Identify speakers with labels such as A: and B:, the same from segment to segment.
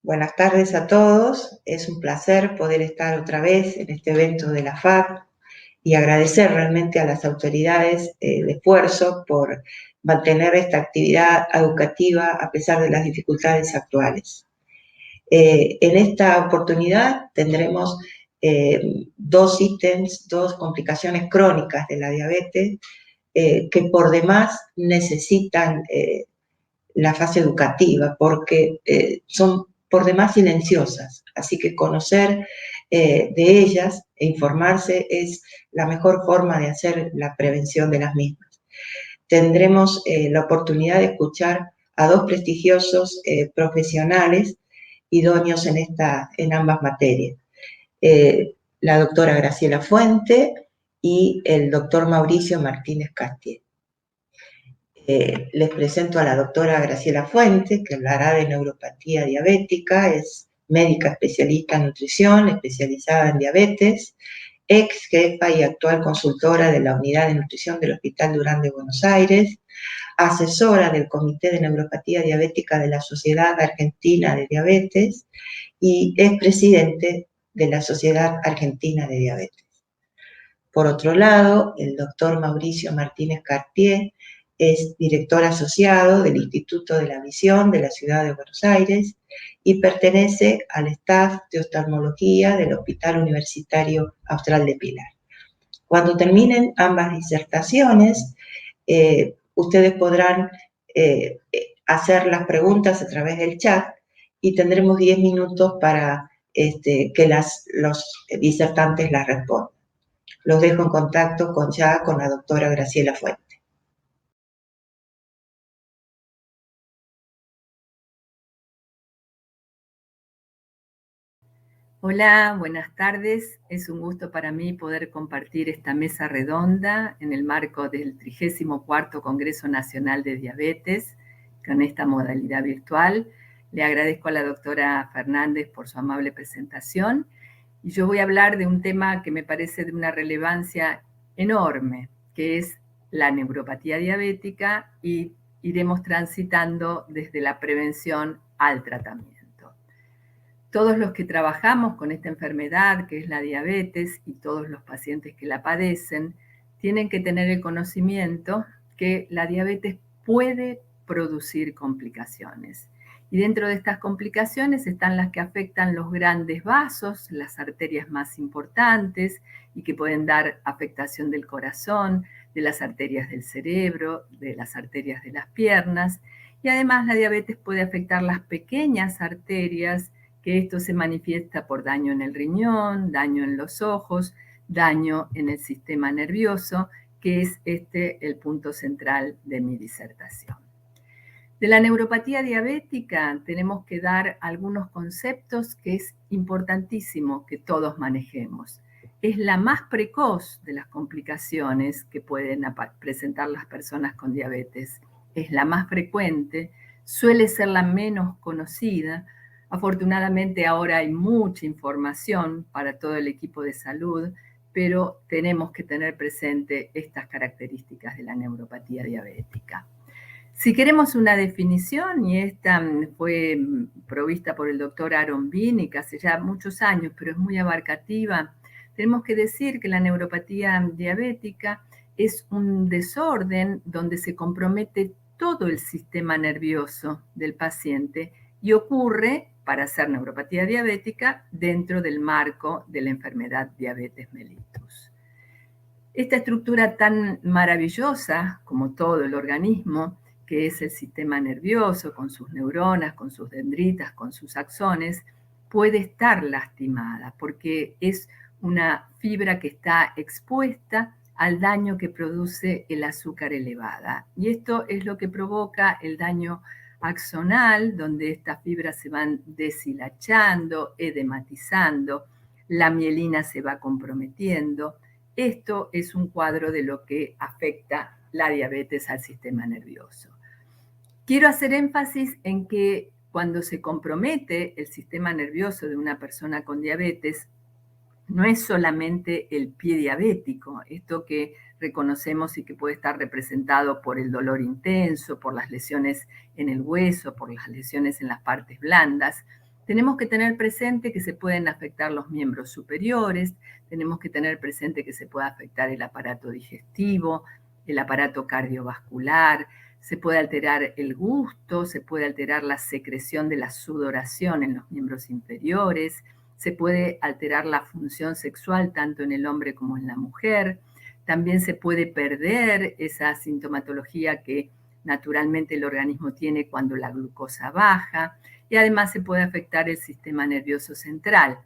A: Buenas tardes a todos. Es un placer poder estar otra vez en este evento de la FAP y agradecer realmente a las autoridades el esfuerzo por mantener esta actividad educativa a pesar de las dificultades actuales. En esta oportunidad tendremos dos ítems, dos complicaciones crónicas de la diabetes que por demás necesitan la fase educativa porque son por demás silenciosas, así que conocer de ellas e informarse es la mejor forma de hacer la prevención de las mismas. Tendremos la oportunidad de escuchar a dos prestigiosos profesionales idóneos en ambas materias. La doctora Graciela Fuente y el doctor Mauricio Martínez Castiel. Les presento a la doctora Graciela Fuente, que hablará de neuropatía diabética, es médica especialista en nutrición, especializada en diabetes, ex jefa y actual consultora de la Unidad de Nutrición del Hospital Durán de Buenos Aires, asesora del Comité de Neuropatía Diabética de la Sociedad Argentina de Diabetes y es presidente de la Sociedad Argentina de Diabetes. Por otro lado, el doctor Mauricio Martínez Cartier es director asociado del Instituto de la Visión de la Ciudad de Buenos Aires y pertenece al staff de oftalmología del Hospital Universitario Austral de Pilar. Cuando terminen ambas disertaciones, ustedes podrán hacer las preguntas a través del chat y tendremos 10 minutos para que los disertantes las respondan. Los dejo en contacto con la doctora Graciela Fuente.
B: Hola, buenas tardes. Es un gusto para mí poder compartir esta mesa redonda en el marco del 34º Congreso Nacional de Diabetes con esta modalidad virtual. Le agradezco a la doctora Fernández por su amable presentación y yo voy a hablar de un tema que me parece de una relevancia enorme, que es la neuropatía diabética, y iremos transitando desde la prevención al tratamiento. Todos los que trabajamos con esta enfermedad, que es la diabetes, y todos los pacientes que la padecen, tienen que tener el conocimiento que la diabetes puede producir complicaciones. Y dentro de estas complicaciones están las que afectan los grandes vasos, las arterias más importantes, y que pueden dar afectación del corazón, de las arterias del cerebro, de las arterias de las piernas. Y además la diabetes puede afectar las pequeñas arterias, que esto se manifiesta por daño en el riñón, daño en los ojos, daño en el sistema nervioso, que es el punto central de mi disertación. De la neuropatía diabética tenemos que dar algunos conceptos que es importantísimo que todos manejemos. Es la más precoz de las complicaciones que pueden presentar las personas con diabetes. Es la más frecuente, suele ser la menos conocida. Afortunadamente ahora hay mucha información para todo el equipo de salud, pero tenemos que tener presente estas características de la neuropatía diabética. Si queremos una definición, y esta fue provista por el doctor Aaron Binnick hace ya muchos años, pero es muy abarcativa, tenemos que decir que la neuropatía diabética es un desorden donde se compromete todo el sistema nervioso del paciente y ocurre, para ser neuropatía diabética, dentro del marco de la enfermedad diabetes mellitus. Esta estructura tan maravillosa como todo el organismo, que es el sistema nervioso, con sus neuronas, con sus dendritas, con sus axones, puede estar lastimada porque es una fibra que está expuesta al daño que produce el azúcar elevada. Y esto es lo que provoca el daño axonal, donde estas fibras se van deshilachando, edematizando, la mielina se va comprometiendo. Esto es un cuadro de lo que afecta la diabetes al sistema nervioso. Quiero hacer énfasis en que cuando se compromete el sistema nervioso de una persona con diabetes, no es solamente el pie diabético, esto que reconocemos y que puede estar representado por el dolor intenso, por las lesiones en el hueso, por las lesiones en las partes blandas, Tenemos que tener presente que se pueden afectar los miembros superiores, tenemos que tener presente que se puede afectar el aparato digestivo, el aparato cardiovascular, se puede alterar el gusto, se puede alterar la secreción de la sudoración en los miembros inferiores, se puede alterar la función sexual tanto en el hombre como en la mujer, también se puede perder esa sintomatología que naturalmente el organismo tiene cuando la glucosa baja, y además se puede afectar el sistema nervioso central.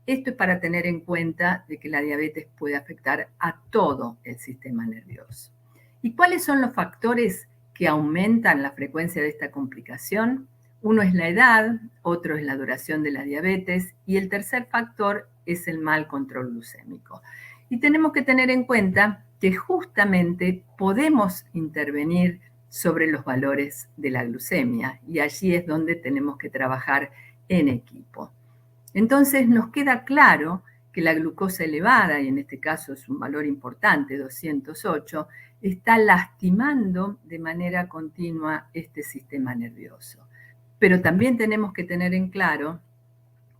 B: Esto es para tener en cuenta de que la diabetes puede afectar a todo el sistema nervioso. ¿Y cuáles son los factores que aumentan la frecuencia de esta complicación? Uno es la edad, otro es la duración de la diabetes y el tercer factor es el mal control glucémico. Y tenemos que tener en cuenta que justamente podemos intervenir sobre los valores de la glucemia y allí es donde tenemos que trabajar en equipo. Entonces nos queda claro que la glucosa elevada, y en este caso es un valor importante, 208, está lastimando de manera continua este sistema nervioso. Pero también tenemos que tener en claro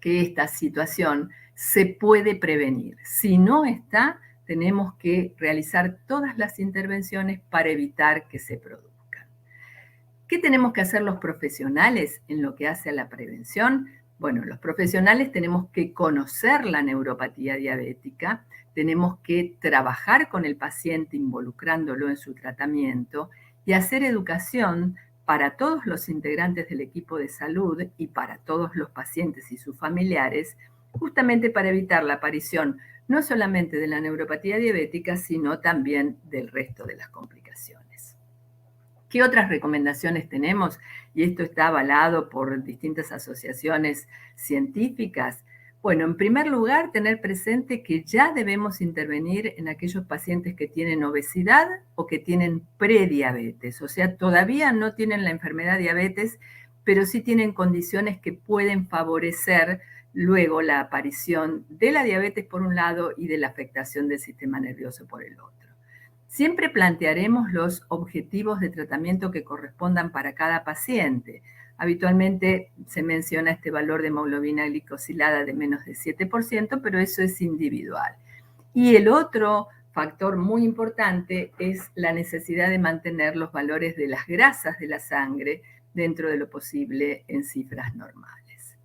B: que esta situación se puede prevenir. Si no está, tenemos que realizar todas las intervenciones para evitar que se produzcan. ¿Qué tenemos que hacer los profesionales en lo que hace a la prevención? Bueno, los profesionales tenemos que conocer la neuropatía diabética, tenemos que trabajar con el paciente involucrándolo en su tratamiento y hacer educación para todos los integrantes del equipo de salud y para todos los pacientes y sus familiares, justamente para evitar la aparición no solamente de la neuropatía diabética, sino también del resto de las complicaciones. ¿Qué otras recomendaciones tenemos? Y esto está avalado por distintas asociaciones científicas. Bueno, en primer lugar, tener presente que ya debemos intervenir en aquellos pacientes que tienen obesidad o que tienen prediabetes, o sea, todavía no tienen la enfermedad diabetes, pero sí tienen condiciones que pueden favorecer luego la aparición de la diabetes por un lado y de la afectación del sistema nervioso por el otro. Siempre plantearemos los objetivos de tratamiento que correspondan para cada paciente. Habitualmente se menciona este valor de hemoglobina glicosilada de menos de 7%, pero eso es individual. Y el otro factor muy importante es la necesidad de mantener los valores de las grasas de la sangre dentro de lo posible en cifras normales.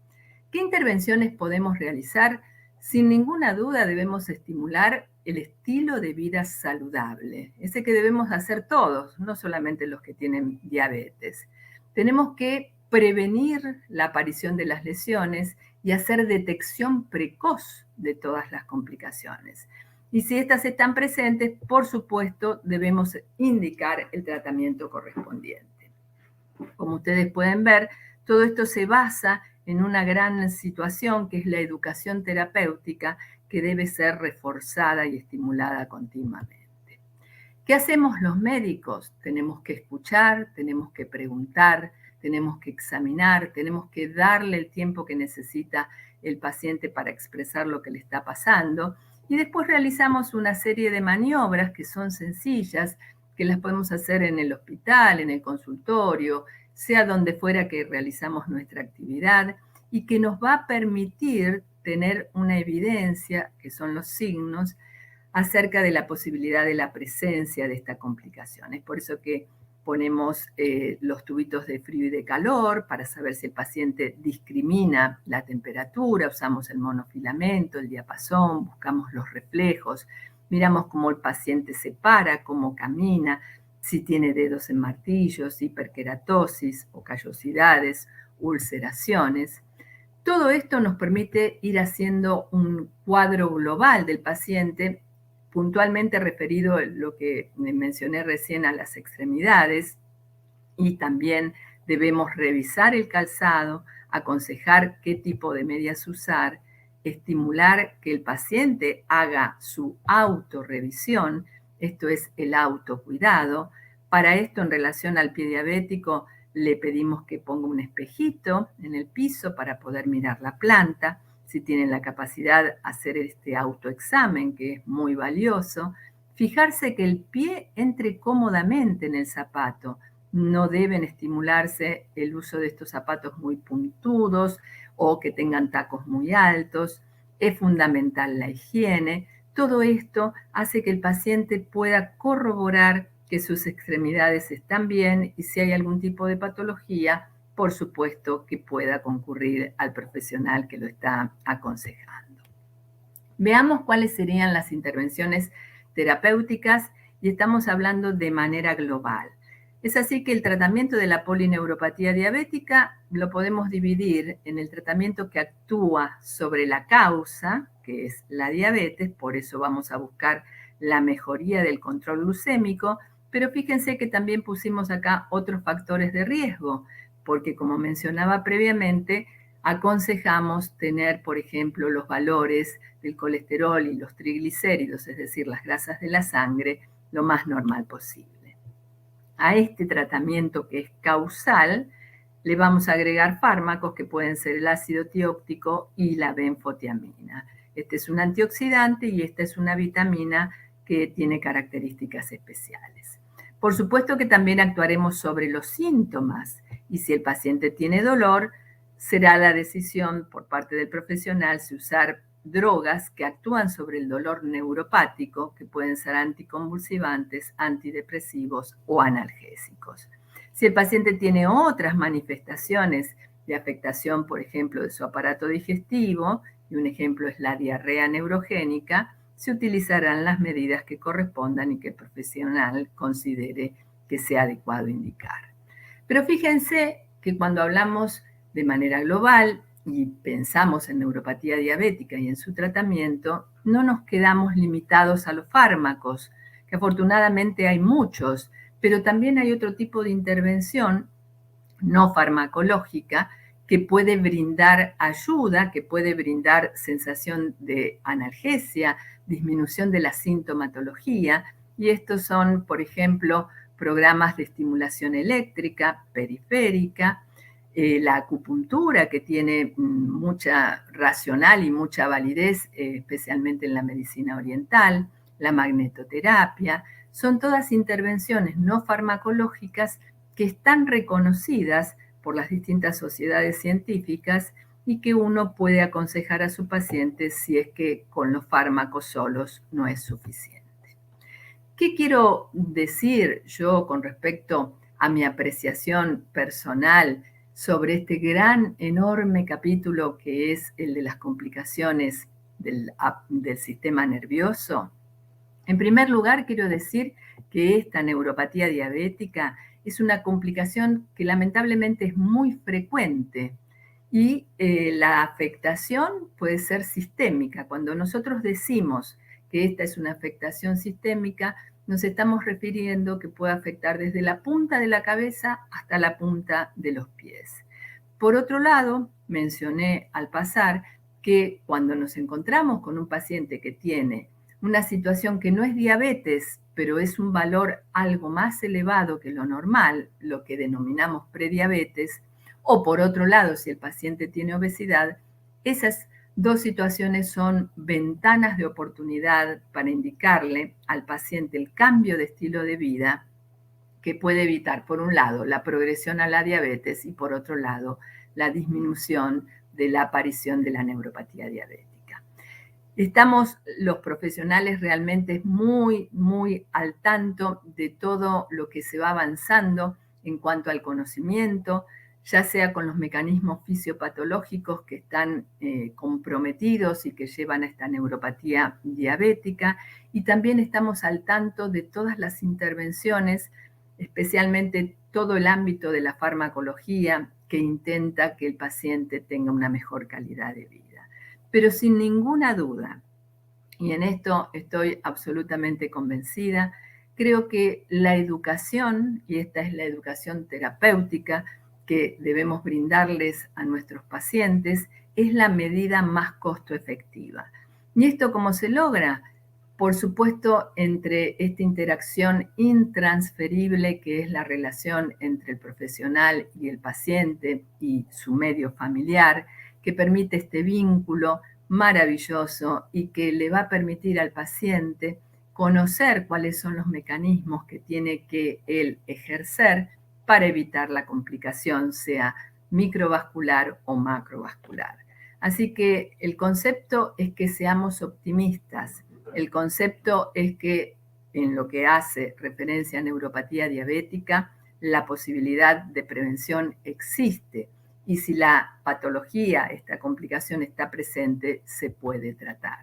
B: ¿Qué intervenciones podemos realizar? Sin ninguna duda debemos estimular el estilo de vida saludable, ese que debemos hacer todos, no solamente los que tienen diabetes. Tenemos que prevenir la aparición de las lesiones y hacer detección precoz de todas las complicaciones. Y si estas están presentes, por supuesto, debemos indicar el tratamiento correspondiente. Como ustedes pueden ver, todo esto se basa en una gran situación que es la educación terapéutica que debe ser reforzada y estimulada continuamente. ¿Qué hacemos los médicos? Tenemos que escuchar, tenemos que preguntar, tenemos que examinar, tenemos que darle el tiempo que necesita el paciente para expresar lo que le está pasando y después realizamos una serie de maniobras que son sencillas, que las podemos hacer en el hospital, en el consultorio, sea donde fuera que realizamos nuestra actividad y que nos va a permitir tener una evidencia, que son los signos, acerca de la posibilidad de la presencia de esta complicación. Es por eso que ponemos los tubitos de frío y de calor para saber si el paciente discrimina la temperatura, usamos el monofilamento, el diapasón, buscamos los reflejos, miramos cómo el paciente se para, cómo camina, si tiene dedos en martillos, hiperkeratosis o callosidades, ulceraciones. Todo esto nos permite ir haciendo un cuadro global del paciente, puntualmente referido a lo que mencioné recién a las extremidades, y también debemos revisar el calzado, aconsejar qué tipo de medias usar, estimular que el paciente haga su autorrevisión, esto es el autocuidado. Para esto, en relación al pie diabético, le pedimos que ponga un espejito en el piso para poder mirar la planta. Si tienen la capacidad, hacer este autoexamen, que es muy valioso. Fijarse que el pie entre cómodamente en el zapato. No deben estimularse el uso de estos zapatos muy puntudos o que tengan tacos muy altos. Es fundamental la higiene. Todo esto hace que el paciente pueda corroborar que sus extremidades están bien y si hay algún tipo de patología, por supuesto que pueda concurrir al profesional que lo está aconsejando. Veamos cuáles serían las intervenciones terapéuticas y estamos hablando de manera global. Es así que el tratamiento de la polineuropatía diabética lo podemos dividir en el tratamiento que actúa sobre la causa, que es la diabetes, por eso vamos a buscar la mejoría del control glucémico, pero fíjense que también pusimos acá otros factores de riesgo, porque como mencionaba previamente, aconsejamos tener, por ejemplo, los valores del colesterol y los triglicéridos, es decir, las grasas de la sangre, lo más normal posible. A este tratamiento que es causal, le vamos a agregar fármacos que pueden ser el ácido tióptico y la benfotiamina. Este es un antioxidante y esta es una vitamina que tiene características especiales. Por supuesto que también actuaremos sobre los síntomas y si el paciente tiene dolor, será la decisión por parte del profesional si usar drogas que actúan sobre el dolor neuropático, que pueden ser anticonvulsivantes, antidepresivos o analgésicos. Si el paciente tiene otras manifestaciones de afectación, por ejemplo, de su aparato digestivo, y un ejemplo es la diarrea neurogénica, se utilizarán las medidas que correspondan y que el profesional considere que sea adecuado indicar. Pero fíjense que cuando hablamos de manera global y pensamos en neuropatía diabética y en su tratamiento, no nos quedamos limitados a los fármacos, que afortunadamente hay muchos, pero también hay otro tipo de intervención no farmacológica que puede brindar ayuda, que puede brindar sensación de analgesia, disminución de la sintomatología, y estos son, por ejemplo, programas de estimulación eléctrica, periférica, la acupuntura, que tiene mucha racional y mucha validez, especialmente en la medicina oriental, la magnetoterapia, son todas intervenciones no farmacológicas que están reconocidas por las distintas sociedades científicas y que uno puede aconsejar a su paciente si es que con los fármacos solos no es suficiente. ¿Qué quiero decir yo con respecto a mi apreciación personal sobre este gran, enorme capítulo que es el de las complicaciones del sistema nervioso? En primer lugar, quiero decir que esta neuropatía diabética es una complicación que lamentablemente es muy frecuente y la afectación puede ser sistémica. Cuando nosotros decimos que esta es una afectación sistémica, nos estamos refiriendo que puede afectar desde la punta de la cabeza hasta la punta de los pies. Por otro lado, mencioné al pasar que cuando nos encontramos con un paciente que tiene una situación que no es diabetes, pero es un valor algo más elevado que lo normal, lo que denominamos prediabetes, o por otro lado, si el paciente tiene obesidad, esas dos situaciones son ventanas de oportunidad para indicarle al paciente el cambio de estilo de vida que puede evitar, por un lado, la progresión a la diabetes y por otro lado, la disminución de la aparición de la neuropatía diabética. Estamos los profesionales realmente muy, muy al tanto de todo lo que se va avanzando en cuanto al conocimiento, ya sea con los mecanismos fisiopatológicos que están comprometidos y que llevan a esta neuropatía diabética, y también estamos al tanto de todas las intervenciones, especialmente todo el ámbito de la farmacología que intenta que el paciente tenga una mejor calidad de vida. Pero sin ninguna duda, y en esto estoy absolutamente convencida, creo que la educación, y esta es la educación terapéutica que debemos brindarles a nuestros pacientes, es la medida más costo efectiva. ¿Y esto cómo se logra? Por supuesto, entre esta interacción intransferible que es la relación entre el profesional y el paciente y su medio familiar, que permite este vínculo maravilloso y que le va a permitir al paciente conocer cuáles son los mecanismos que tiene que él ejercer para evitar la complicación, sea microvascular o macrovascular. Así que el concepto es que seamos optimistas. El concepto es que en lo que hace referencia a neuropatía diabética, la posibilidad de prevención existe. Y si la patología, esta complicación está presente, se puede tratar.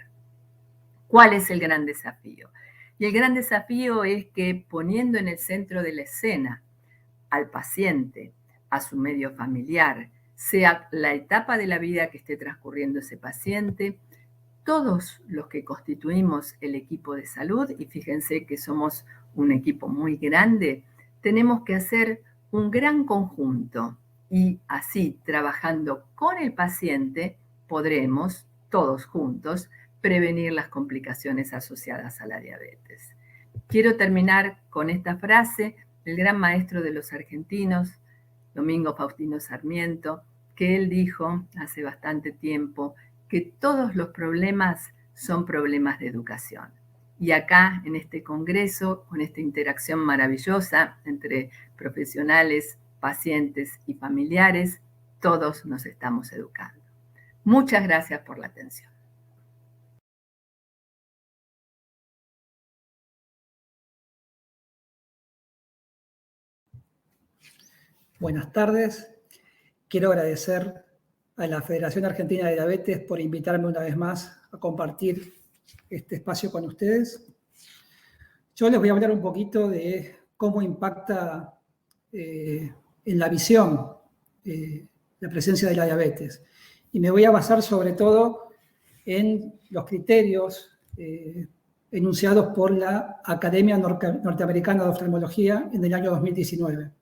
B: ¿Cuál es el gran desafío? Y el gran desafío es que poniendo en el centro de la escena al paciente, a su medio familiar, sea la etapa de la vida que esté transcurriendo ese paciente, todos los que constituimos el equipo de salud, y fíjense que somos un equipo muy grande, tenemos que hacer un gran conjunto y así, trabajando con el paciente, podremos, todos juntos, prevenir las complicaciones asociadas a la diabetes. Quiero terminar con esta frase del gran maestro de los argentinos, Domingo Faustino Sarmiento, que él dijo hace bastante tiempo que todos los problemas son problemas de educación. Y acá, en este congreso, con esta interacción maravillosa entre profesionales, pacientes y familiares, todos nos estamos educando. Muchas gracias por la atención.
C: Buenas tardes. Quiero agradecer a la Federación Argentina de Diabetes por invitarme una vez más a compartir este espacio con ustedes. Yo les voy a hablar un poquito de cómo impacta en la visión la presencia de la diabetes. Y me voy a basar sobre todo en los criterios enunciados por la Academia Norteamericana de Oftalmología en el año 2019.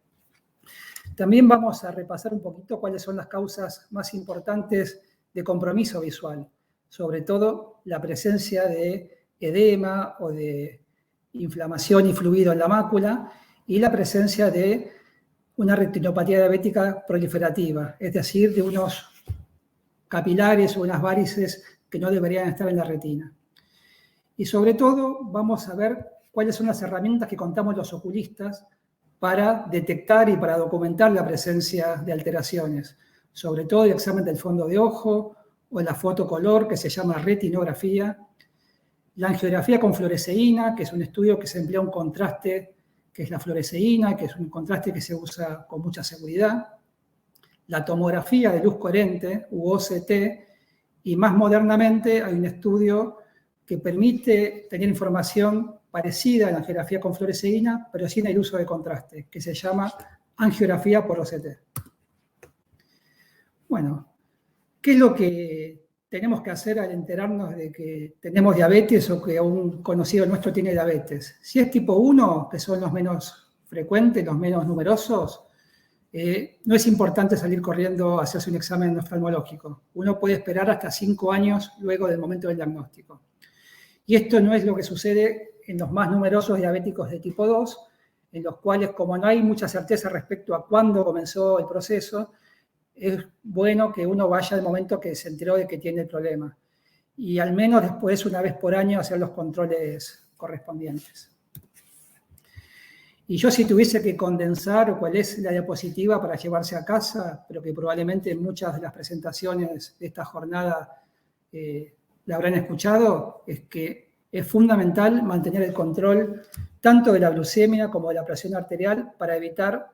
C: También vamos a repasar un poquito cuáles son las causas más importantes de compromiso visual, sobre todo la presencia de edema o de inflamación y fluido en la mácula y la presencia de una retinopatía diabética proliferativa, es decir, de unos capilares o unas varices que no deberían estar en la retina. Y sobre todo vamos a ver cuáles son las herramientas que contamos los oculistas para detectar y para documentar la presencia de alteraciones, sobre todo el examen del fondo de ojo o la fotocolor, que se llama retinografía, la angiografía con fluoresceína, que es un estudio que se emplea un contraste, que es la fluoresceína, que es un contraste que se usa con mucha seguridad, la tomografía de luz coherente, u OCT, y más modernamente hay un estudio que permite tener información parecida a la angiografía con fluoresceína, pero sin el uso de contraste, que se llama angiografía por OCT. Bueno, ¿qué es lo que tenemos que hacer al enterarnos de que tenemos diabetes o que un conocido nuestro tiene diabetes? Si es tipo 1, que son los menos frecuentes, los menos numerosos, no es importante salir corriendo a hacerse un examen oftalmológico. Uno puede esperar hasta 5 años luego del momento del diagnóstico. Y esto no es lo que sucede en los más numerosos diabéticos de tipo 2, en los cuales, como no hay mucha certeza respecto a cuándo comenzó el proceso, es bueno que uno vaya al momento que se enteró de que tiene el problema. Y al menos después, una vez por año, hacer los controles correspondientes. Y yo, si tuviese que condensar cuál es la diapositiva para llevarse a casa, pero que probablemente en muchas de las presentaciones de esta jornada la habrán escuchado, es que es fundamental mantener el control tanto de la glucemia como de la presión arterial para evitar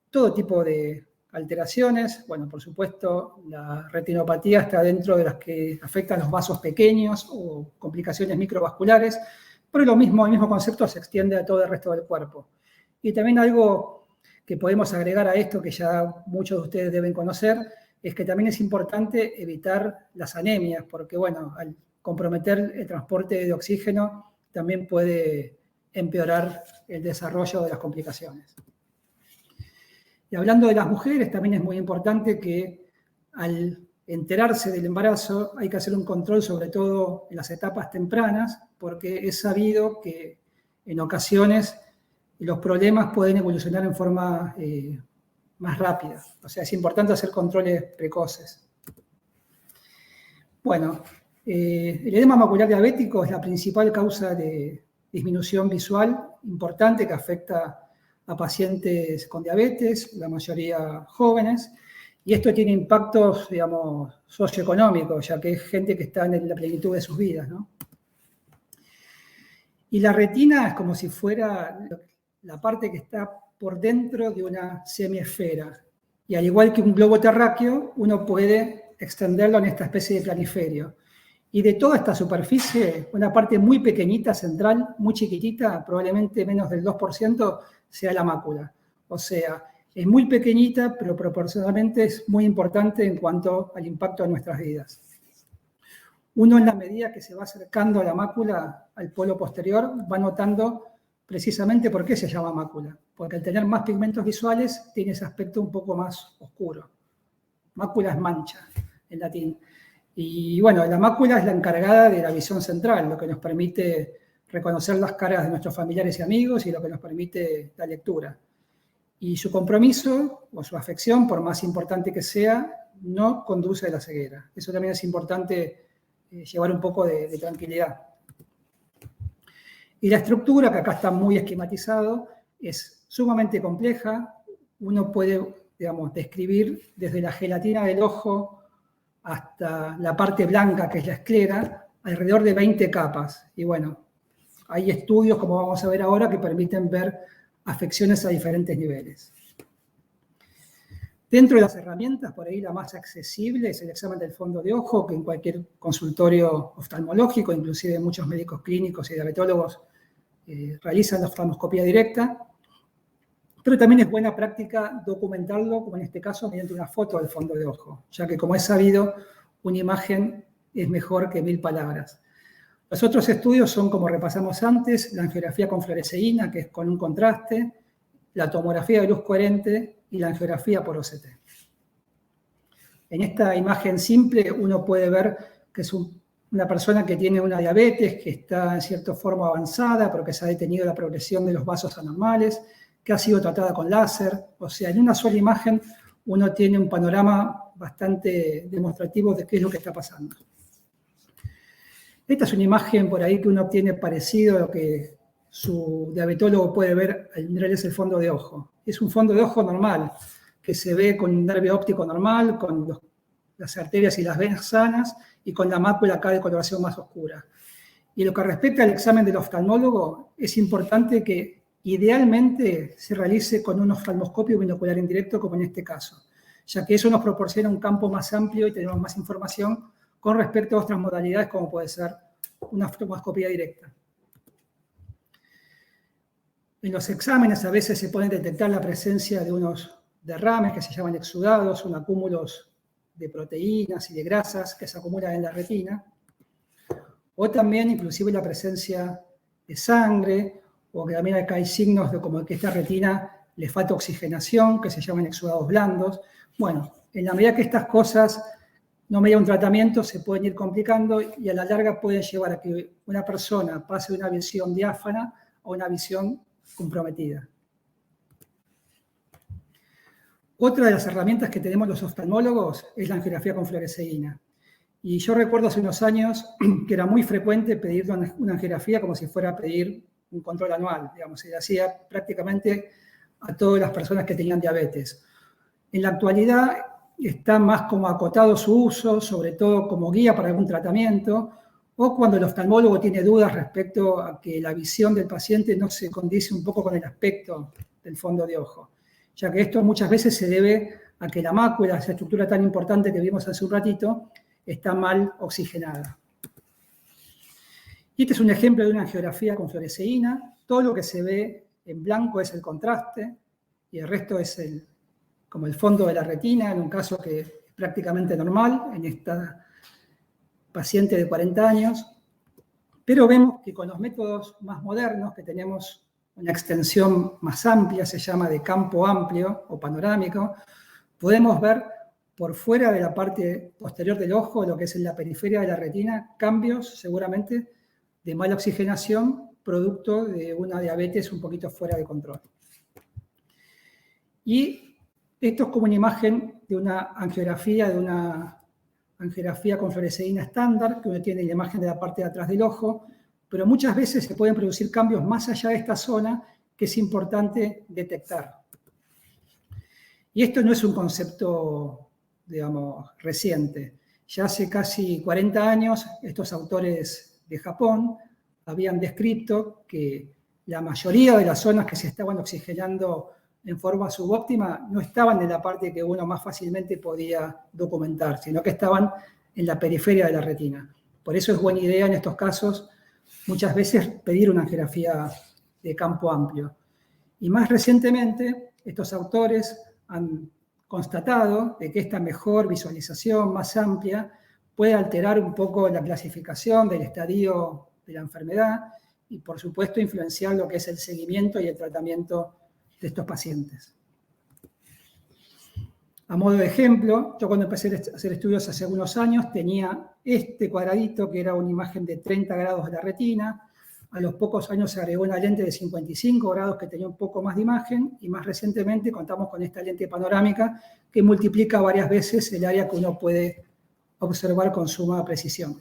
C: todo tipo de alteraciones. Bueno, por supuesto, la retinopatía está dentro de las que afectan los vasos pequeños o complicaciones microvasculares, pero el mismo concepto se extiende a todo el resto del cuerpo. Y también algo que podemos agregar a esto, que ya muchos de ustedes deben conocer, es que también es importante evitar las anemias, porque bueno, al comprometer el transporte de oxígeno también puede empeorar el desarrollo de las complicaciones. Y hablando de las mujeres, también es muy importante que al enterarse del embarazo hay que hacer un control, sobre todo en las etapas tempranas, porque es sabido que en ocasiones los problemas pueden evolucionar en forma más rápida. O sea, es importante hacer controles precoces. Bueno, el edema macular diabético es la principal causa de disminución visual importante que afecta a pacientes con diabetes, la mayoría jóvenes, Y esto tiene impactos, digamos, socioeconómicos, ya que es gente que está en la plenitud de sus vidas, ¿no? Y la retina es como si fuera la parte que está por dentro de una semiesfera. Y al igual que un globo terráqueo, uno puede extenderlo en esta especie de planiferio. Y de toda esta superficie, una parte muy pequeñita, central, muy chiquitita, probablemente menos del 2%, sea la mácula. O sea, es muy pequeñita, pero proporcionalmente es muy importante en cuanto al impacto en nuestras vidas. Uno, en la medida que se va acercando a la mácula, al polo posterior, va notando precisamente por qué se llama mácula. Porque al tener más pigmentos visuales, tiene ese aspecto un poco más oscuro. Mácula es mancha, en latín. Y bueno, la mácula es la encargada de la visión central, lo que nos permite reconocer las caras de nuestros familiares y amigos y lo que nos permite la lectura. Y su compromiso o su afección, por más importante que sea, no conduce a la ceguera. Eso también es importante llevar un poco de tranquilidad. Y la estructura, que acá está muy esquematizado, es sumamente compleja. Uno puede, digamos, describir desde la gelatina del ojo hasta la parte blanca, que es la esclera, alrededor de 20 capas. Y bueno, hay estudios, como vamos a ver ahora, que permiten ver afecciones a diferentes niveles. Dentro de las herramientas, por ahí la más accesible es el examen del fondo de ojo, que en cualquier consultorio oftalmológico, inclusive muchos médicos clínicos y diabetólogos, realizan la oftalmoscopía directa. Pero también es buena práctica documentarlo, como en este caso, mediante una foto del fondo de ojo, ya que, como es sabido, una imagen es mejor que 1000 palabras. Los otros estudios son, como repasamos antes, la angiografía con fluoresceína, que es con un contraste, la tomografía de luz coherente y la angiografía por OCT. En esta imagen simple uno puede ver que es una persona que tiene una diabetes, que está en cierta forma avanzada, pero que se ha detenido la progresión de los vasos anormales, que ha sido tratada con láser. O sea, en una sola imagen uno tiene un panorama bastante demostrativo de qué es lo que está pasando. Esta es una imagen por ahí que uno obtiene parecido a lo que su diabetólogo puede ver al mirarles el fondo de ojo. Es un fondo de ojo normal, que se ve con un nervio óptico normal, con las arterias y las venas sanas, y con la mácula acá de coloración más oscura. Y lo que respecta al examen del oftalmólogo, es importante que idealmente se realice con un oftalmoscopio binocular indirecto, como en este caso, ya que eso nos proporciona un campo más amplio y tenemos más información con respecto a otras modalidades, como puede ser una oftalmoscopía directa. En los exámenes a veces se puede detectar la presencia de unos derrames que se llaman exudados, son acúmulos de proteínas y de grasas que se acumulan en la retina, o también inclusive la presencia de sangre, o que también acá hay signos de como que esta retina le falta oxigenación, que se llaman exudados blandos. Bueno, en la medida que estas cosas no mediante un tratamiento se pueden ir complicando y a la larga pueden llevar a que una persona pase de una visión diáfana a una visión comprometida. Otra de las herramientas que tenemos los oftalmólogos es la angiografía con fluoresceína. Y yo recuerdo hace unos años que era muy frecuente pedir una angiografía como si fuera a pedir un control anual. Digamos, se le hacía prácticamente a todas las personas que tenían diabetes. En la actualidad está más como acotado su uso, sobre todo como guía para algún tratamiento, o cuando el oftalmólogo tiene dudas respecto a que la visión del paciente no se condice un poco con el aspecto del fondo de ojo, ya que esto muchas veces se debe a que la mácula, esa estructura tan importante que vimos hace un ratito, está mal oxigenada. Y este es un ejemplo de una angiografía con fluoresceína. Todo lo que se ve en blanco es el contraste y el resto es como el fondo de la retina, en un caso que es prácticamente normal en esta paciente de 40 años. Pero vemos que con los métodos más modernos, que tenemos una extensión más amplia, se llama de campo amplio o panorámico, podemos ver por fuera de la parte posterior del ojo, lo que es en la periferia de la retina, cambios seguramente de mala oxigenación, producto de una diabetes un poquito fuera de control. Y esto es como una imagen de una angiografía con fluoresceína estándar, que uno tiene la imagen de la parte de atrás del ojo, pero muchas veces se pueden producir cambios más allá de esta zona que es importante detectar. Y esto no es un concepto digamos, reciente. Ya hace casi 40 años, estos autores de Japón habían descrito que la mayoría de las zonas que se estaban oxigenando en forma subóptima no estaban en la parte que uno más fácilmente podía documentar, sino que estaban en la periferia de la retina. Por eso es buena idea en estos casos muchas veces pedir una angiografía de campo amplio. Y más recientemente, estos autores han constatado de que esta mejor visualización más amplia puede alterar un poco la clasificación del estadio de la enfermedad y, por supuesto, influenciar lo que es el seguimiento y el tratamiento de estos pacientes. A modo de ejemplo, yo cuando empecé a hacer estudios hace algunos años tenía este cuadradito que era una imagen de 30 grados de la retina. A los pocos años se agregó una lente de 55 grados que tenía un poco más de imagen y más recientemente contamos con esta lente panorámica que multiplica varias veces el área que uno puede observar con suma precisión.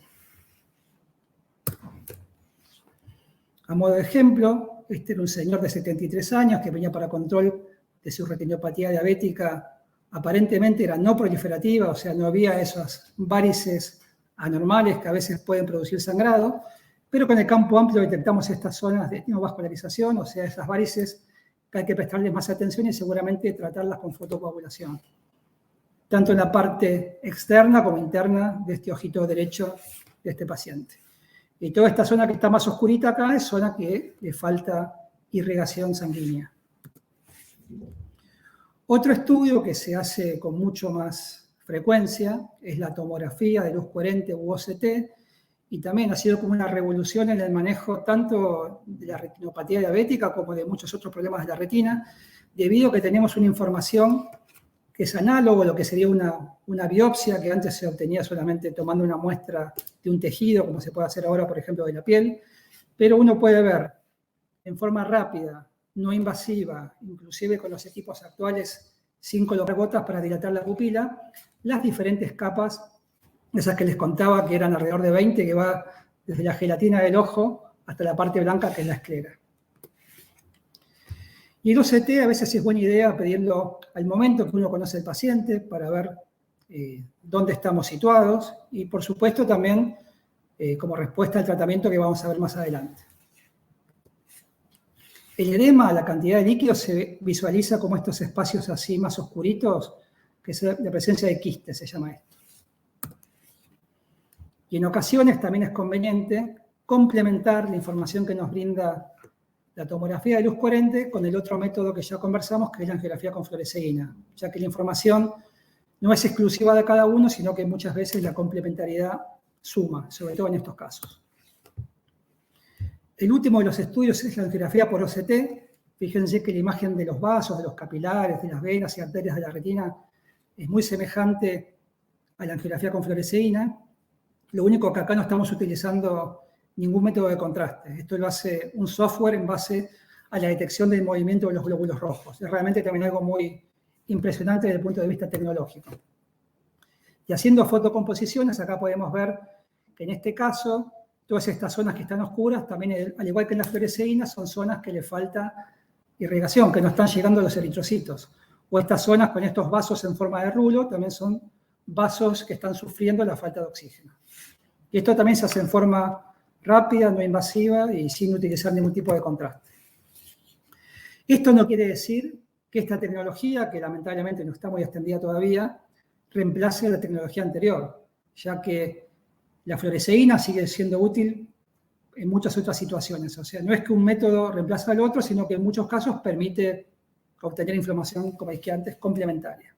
C: A modo de ejemplo, este era un señor de 73 años que venía para control de su retinopatía diabética. Aparentemente era no proliferativa, o sea, no había esas varices anormales que a veces pueden producir sangrado, pero con el campo amplio detectamos estas zonas de neovascularización, o sea, esas varices que hay que prestarles más atención y seguramente tratarlas con fotocoagulación, tanto en la parte externa como interna de este ojito derecho de este paciente. Y toda esta zona que está más oscurita acá es zona que le falta irrigación sanguínea. Otro estudio que se hace con mucho más frecuencia es la tomografía de luz coherente u OCT, y también ha sido como una revolución en el manejo tanto de la retinopatía diabética como de muchos otros problemas de la retina, debido a que tenemos una información que es análogo a lo que sería una biopsia, que antes se obtenía solamente tomando una muestra de un tejido, como se puede hacer ahora, por ejemplo, de la piel, pero uno puede ver en forma rápida, no invasiva, inclusive con los equipos actuales sin colocar gotas para dilatar la pupila, las diferentes capas, esas que les contaba que eran alrededor de 20, que va desde la gelatina del ojo hasta la parte blanca que es la esclera. Y el OCT a veces es buena idea pedirlo al momento que uno conoce al paciente para ver dónde estamos situados y por supuesto también como respuesta al tratamiento que vamos a ver más adelante. El edema, la cantidad de líquido, se visualiza como estos espacios así más oscuritos, que es la presencia de quistes, se llama esto. Y en ocasiones también es conveniente complementar la información que nos brinda la tomografía de luz coherente con el otro método que ya conversamos, que es la angiografía con fluoresceína, ya que la información no es exclusiva de cada uno, sino que muchas veces la complementariedad suma, sobre todo en estos casos. El último de los estudios es la angiografía por OCT. Fíjense que la imagen de los vasos, de los capilares, de las venas y arterias de la retina es muy semejante a la angiografía con fluoresceína. Lo único que acá no estamos utilizando ningún método de contraste. Esto lo hace un software en base a la detección del movimiento de los glóbulos rojos. Es realmente también algo muy impresionante desde el punto de vista tecnológico. Y haciendo fotocomposiciones, acá podemos ver que en este caso, todas estas zonas que están oscuras, también al igual que en la fluoresceína, son zonas que le falta irrigación, que no están llegando a los eritrocitos. O estas zonas con estos vasos en forma de rulo, también son vasos que están sufriendo la falta de oxígeno. Y esto también se hace en forma rápida, no invasiva y sin utilizar ningún tipo de contraste. Esto no quiere decir que esta tecnología, que lamentablemente no está muy extendida todavía, reemplace a la tecnología anterior, ya que la fluoresceína sigue siendo útil en muchas otras situaciones. O sea, no es que un método reemplaza al otro, sino que en muchos casos permite obtener información, como dije antes, complementaria.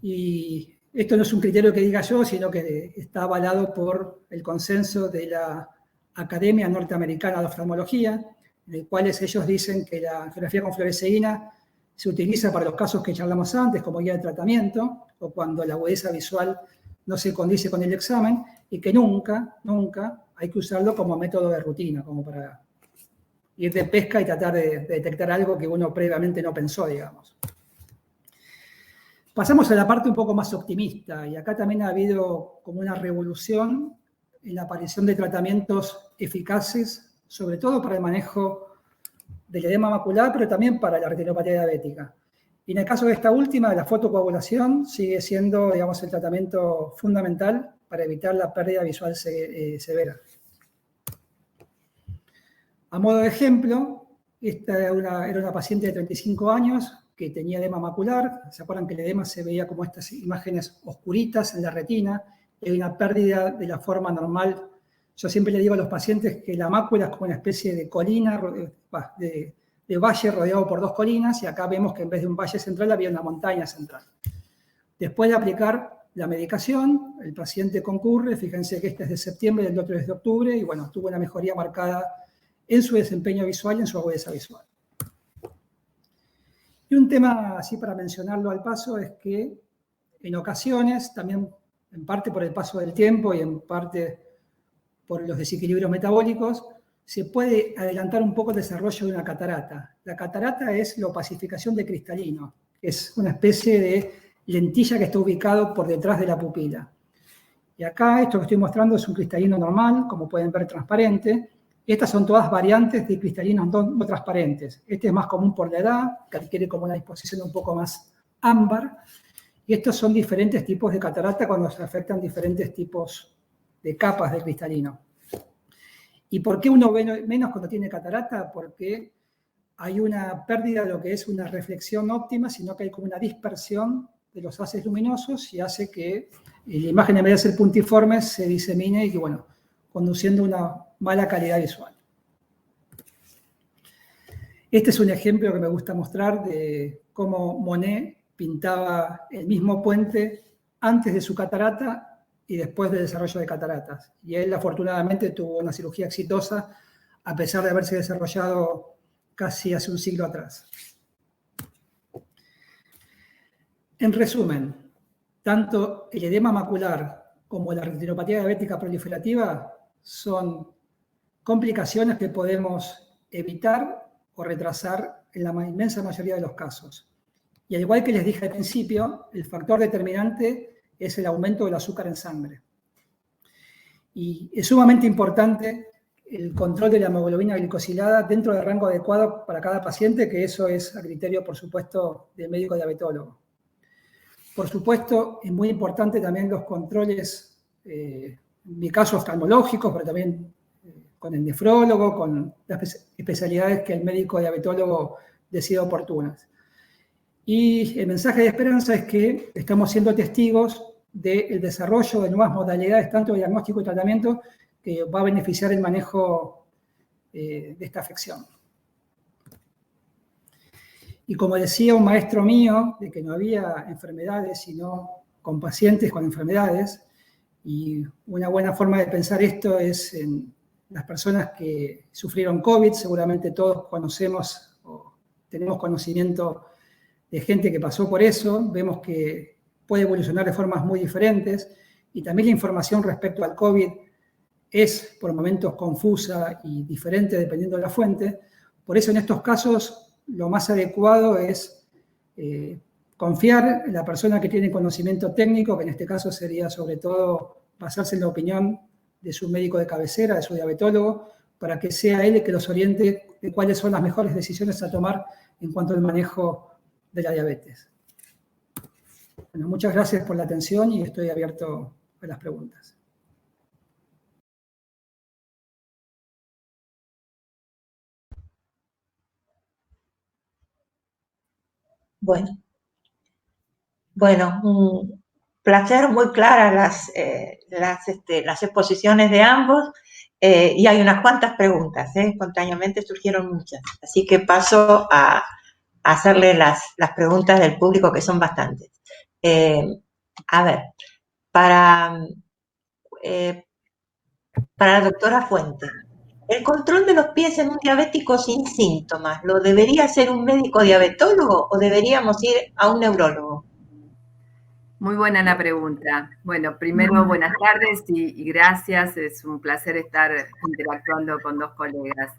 C: Y esto no es un criterio que diga yo, sino que está avalado por el consenso de la Academia Norteamericana de Oftalmología, en el cual ellos dicen que la angiografía con fluoresceína se utiliza para los casos que charlamos antes, como guía de tratamiento, o cuando la agudeza visual no se condice con el examen, y que nunca hay que usarlo como método de rutina, como para ir de pesca y tratar de detectar algo que uno previamente no pensó, digamos. Pasamos a la parte un poco más optimista, y acá también ha habido como una revolución en la aparición de tratamientos eficaces, sobre todo para el manejo del edema macular, pero también para la retinopatía diabética. Y en el caso de esta última, la fotocoagulación sigue siendo, digamos, el tratamiento fundamental para evitar la pérdida visual severa. A modo de ejemplo, esta era una paciente de 35 años que tenía edema macular. ¿Se acuerdan que el edema se veía como estas imágenes oscuritas en la retina? Hay una pérdida de la forma normal. Yo siempre le digo a los pacientes que la mácula es como una especie de colina, de valle rodeado por dos colinas, y acá vemos que en vez de un valle central había una montaña central. Después de aplicar la medicación, el paciente concurre, fíjense que este es de septiembre, el otro es de octubre, y bueno, tuvo una mejoría marcada en su desempeño visual y en su agudeza visual. Y un tema, así para mencionarlo al paso, es que en ocasiones, también en parte por el paso del tiempo y en parte por los desequilibrios metabólicos, se puede adelantar un poco el desarrollo de una catarata. La catarata es la opacificación de cristalino, es una especie de lentilla que está ubicado por detrás de la pupila. Y acá esto que estoy mostrando es un cristalino normal, como pueden ver, transparente. Estas son todas variantes de cristalinos no transparentes. Este es más común por la edad, que adquiere como una disposición un poco más ámbar. Y estos son diferentes tipos de catarata cuando se afectan diferentes tipos de capas de cristalino. ¿Y por qué uno ve menos cuando tiene catarata? Porque hay una pérdida de lo que es una reflexión óptima, sino que hay como una dispersión de los haces luminosos y hace que la imagen, en vez de ser puntiforme, se disemine y, bueno, conduciendo a una mala calidad visual. Este es un ejemplo que me gusta mostrar de cómo Monet pintaba el mismo puente antes de su catarata y después del desarrollo de cataratas. Y él, afortunadamente, tuvo una cirugía exitosa, a pesar de haberse desarrollado casi hace un siglo atrás. En resumen, tanto el edema macular como la retinopatía diabética proliferativa son complicaciones que podemos evitar o retrasar en la inmensa mayoría de los casos. Y al igual que les dije al principio, el factor determinante es el aumento del azúcar en sangre. Y es sumamente importante el control de la hemoglobina glicosilada dentro del rango adecuado para cada paciente, que eso es a criterio, por supuesto, del médico diabetólogo. Por supuesto, es muy importante también los controles, en mi caso oftalmológicos, pero también con el nefrólogo, con las especialidades que el médico diabetólogo decida oportunas. Y el mensaje de esperanza es que estamos siendo testigos del desarrollo de nuevas modalidades, tanto de diagnóstico y tratamiento, que va a beneficiar el manejo de esta afección. Y como decía un maestro mío, de que no había enfermedades, sino con pacientes con enfermedades, y una buena forma de pensar esto es en las personas que sufrieron COVID. Seguramente todos conocemos o tenemos conocimiento de gente que pasó por eso. Vemos que puede evolucionar de formas muy diferentes y también la información respecto al COVID es por momentos confusa y diferente dependiendo de la fuente. Por eso en estos casos lo más adecuado es confiar en la persona que tiene conocimiento técnico, que en este caso sería sobre todo basarse en la opinión de su médico de cabecera, de su diabetólogo, para que sea él el que los oriente de cuáles son las mejores decisiones a tomar en cuanto al manejo de la diabetes. Bueno, muchas gracias por la atención y estoy abierto a las preguntas.
A: Bueno, un placer, muy claras las exposiciones de ambos, y hay unas cuantas preguntas, espontáneamente surgieron muchas, así que paso a hacerle las preguntas del público, que son bastantes. A ver, para la doctora Fuente, ¿el control de los pies en un diabético sin síntomas lo debería hacer un médico diabetólogo o deberíamos ir a un neurólogo?
B: Muy buena la pregunta. Bueno, primero buenas tardes y gracias. Es un placer estar interactuando con dos colegas.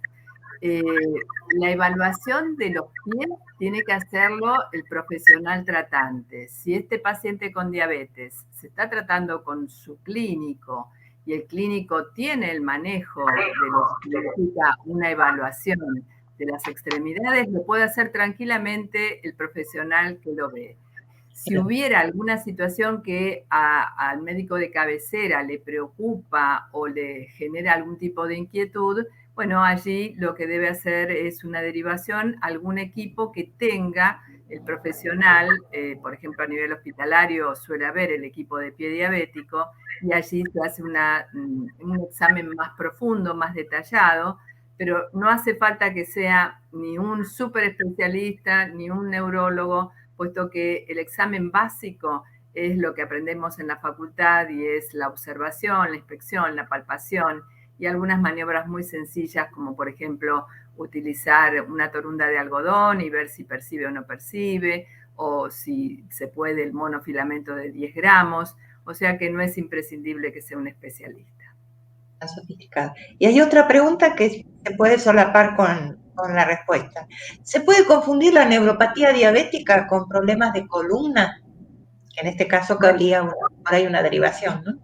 B: La evaluación de los pies tiene que hacerlo el profesional tratante. Si este paciente con diabetes se está tratando con su clínico y el clínico tiene el manejo de lo que significa una evaluación de las extremidades, lo puede hacer tranquilamente el profesional que lo ve. Si hubiera alguna situación que al médico de cabecera le preocupa o le genera algún tipo de inquietud, bueno, allí lo que debe hacer es una derivación a algún equipo que tenga el profesional, por ejemplo, a nivel hospitalario suele haber el equipo de pie diabético, y allí se hace un examen más profundo, más detallado, pero no hace falta que sea ni un súper especialista, ni un neurólogo, puesto que el examen básico es lo que aprendemos en la facultad y es la observación, la inspección, la palpación y algunas maniobras muy sencillas, como por ejemplo utilizar una torunda de algodón y ver si percibe o no percibe, o si se puede el monofilamento de 10 gramos, o sea que no es imprescindible que sea un especialista.
A: Sofisticado. Y hay otra pregunta que se puede solapar con la respuesta. ¿Se puede confundir la neuropatía diabética con problemas de columna? En este caso cabría por ahí una derivación, ¿no?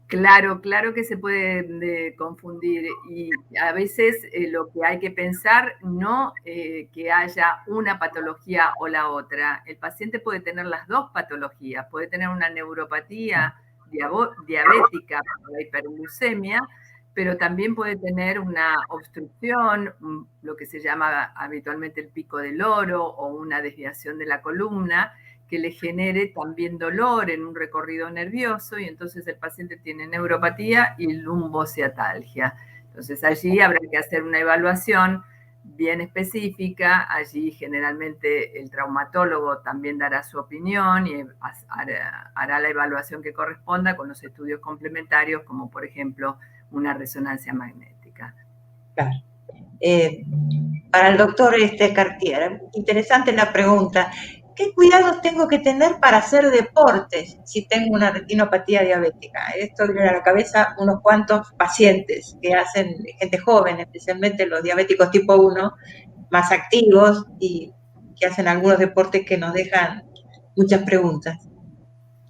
B: Claro, claro que se puede confundir, y a veces lo que hay que pensar no que haya una patología o la otra. El paciente puede tener las dos patologías, puede tener una neuropatía diabética por la hiperglucemia, pero también puede tener una obstrucción, lo que se llama habitualmente el pico del oro, o una desviación de la columna, que le genere también dolor en un recorrido nervioso, y entonces el paciente tiene neuropatía y lumbociatalgia. Entonces allí habrá que hacer una evaluación bien específica. Allí generalmente el traumatólogo también dará su opinión y hará la evaluación que corresponda con los estudios complementarios, como por ejemplo una resonancia magnética.
A: Claro. Para el doctor Cartier, interesante la pregunta. ¿Qué cuidados tengo que tener para hacer deportes si tengo una retinopatía diabética? Esto viene a la cabeza unos cuantos pacientes que hacen, gente joven, especialmente los diabéticos tipo 1, más activos y que hacen algunos deportes que nos dejan muchas preguntas.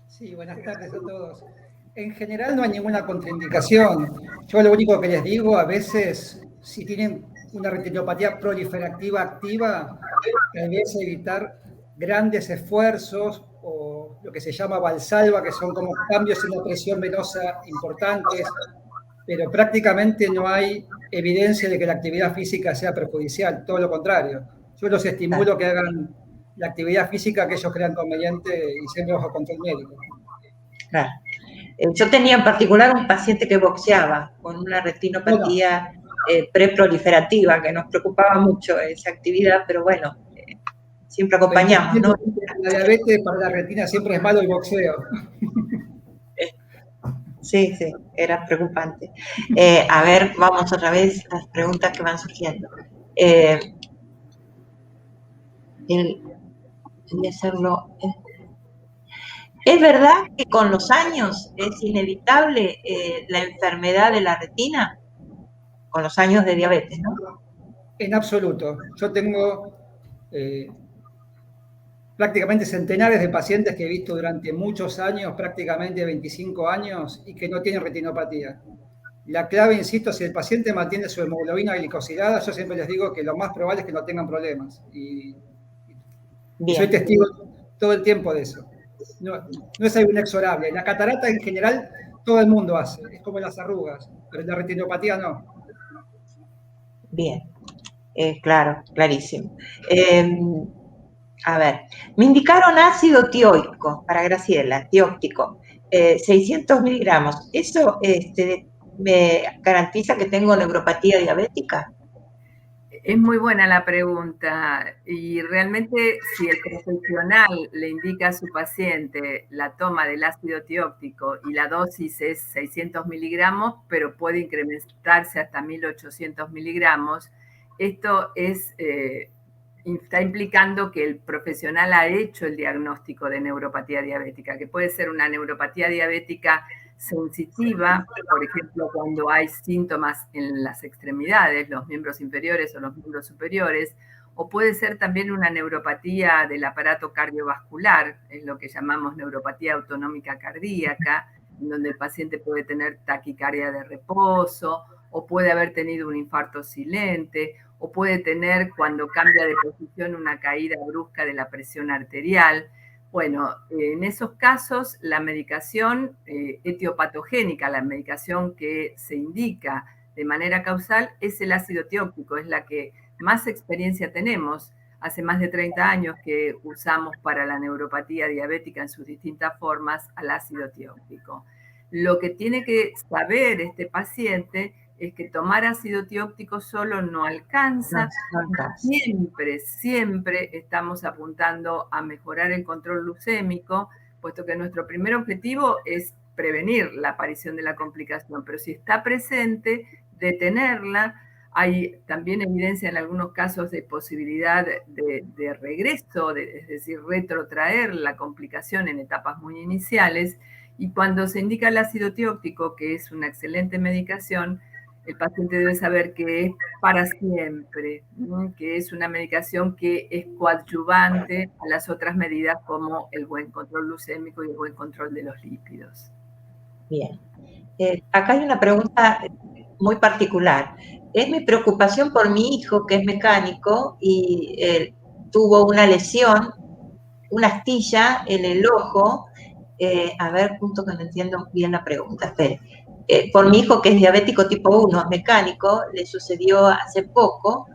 C: Sí, buenas tardes a todos. En general no hay ninguna contraindicación. Yo lo único que les digo, a veces, si tienen una retinopatía proliferativa activa, tal vez evitar grandes esfuerzos o lo que se llama valsalva, que son como cambios en la presión venosa importantes, pero prácticamente no hay evidencia de que la actividad física sea perjudicial, todo lo contrario. Yo los estimulo que hagan la actividad física que ellos crean conveniente y siempre bajo control médico.
A: Claro. Yo tenía en particular un paciente que boxeaba con una retinopatía preproliferativa, que nos preocupaba mucho esa actividad, pero bueno, siempre acompañamos, ¿no?
C: La diabetes para la retina siempre es malo el boxeo.
A: Sí, sí, era preocupante. A ver, vamos otra vez las preguntas que van surgiendo. Voy a hacerlo. ¿Es verdad que con los años es inevitable la enfermedad de la retina? Con los años de diabetes, ¿no?
C: En absoluto. Yo tengo prácticamente centenares de pacientes que he visto durante muchos años, prácticamente 25 años, y que no tienen retinopatía. La clave, insisto, si el paciente mantiene su hemoglobina glicosilada, yo siempre les digo que lo más probable es que no tengan problemas. Y soy testigo todo el tiempo de eso. No es algo inexorable. La catarata en general todo el mundo hace, es como las arrugas, pero la retinopatía no.
A: Bien, claro, clarísimo. A ver, me indicaron ácido tioico para Graciela, tióptico, 600 miligramos. ¿Eso me garantiza que tengo neuropatía diabética?
B: Es muy buena la pregunta, y realmente si el profesional le indica a su paciente la toma del ácido tióptico y la dosis es 600 miligramos, pero puede incrementarse hasta 1800 miligramos, esto está implicando que el profesional ha hecho el diagnóstico de neuropatía diabética, que puede ser una neuropatía diabética sensitiva, por ejemplo, cuando hay síntomas en las extremidades, los miembros inferiores o los miembros superiores, o puede ser también una neuropatía del aparato cardiovascular, es lo que llamamos neuropatía autonómica cardíaca, en donde el paciente puede tener taquicardia de reposo, o puede haber tenido un infarto silente, o puede tener cuando cambia de posición una caída brusca de la presión arterial. Bueno, en esos casos la medicación etiopatogénica, la medicación que se indica de manera causal es el ácido tiópico, es la que más experiencia tenemos. Hace más de 30 años que usamos para la neuropatía diabética en sus distintas formas al ácido tiópico. Lo que tiene que saber este paciente es que tomar ácido tióptico solo no alcanza. Siempre estamos apuntando a mejorar el control glucémico, puesto que nuestro primer objetivo es prevenir la aparición de la complicación, pero si está presente, detenerla. Hay también evidencia en algunos casos de posibilidad de regreso, es decir, retrotraer la complicación en etapas muy iniciales. Y cuando se indica el ácido tióptico, que es una excelente medicación, el paciente debe saber que es para siempre, ¿no? Que es una medicación que es coadyuvante a las otras medidas como el buen control glucémico y el buen control de los lípidos.
A: Bien. Acá hay una pregunta muy particular. Es mi preocupación por mi hijo, que es mecánico, y tuvo una lesión, una astilla en el ojo. A ver, punto que no entiendo bien la pregunta. Espere. Por mi hijo, que es diabético tipo 1, mecánico, le sucedió hace poco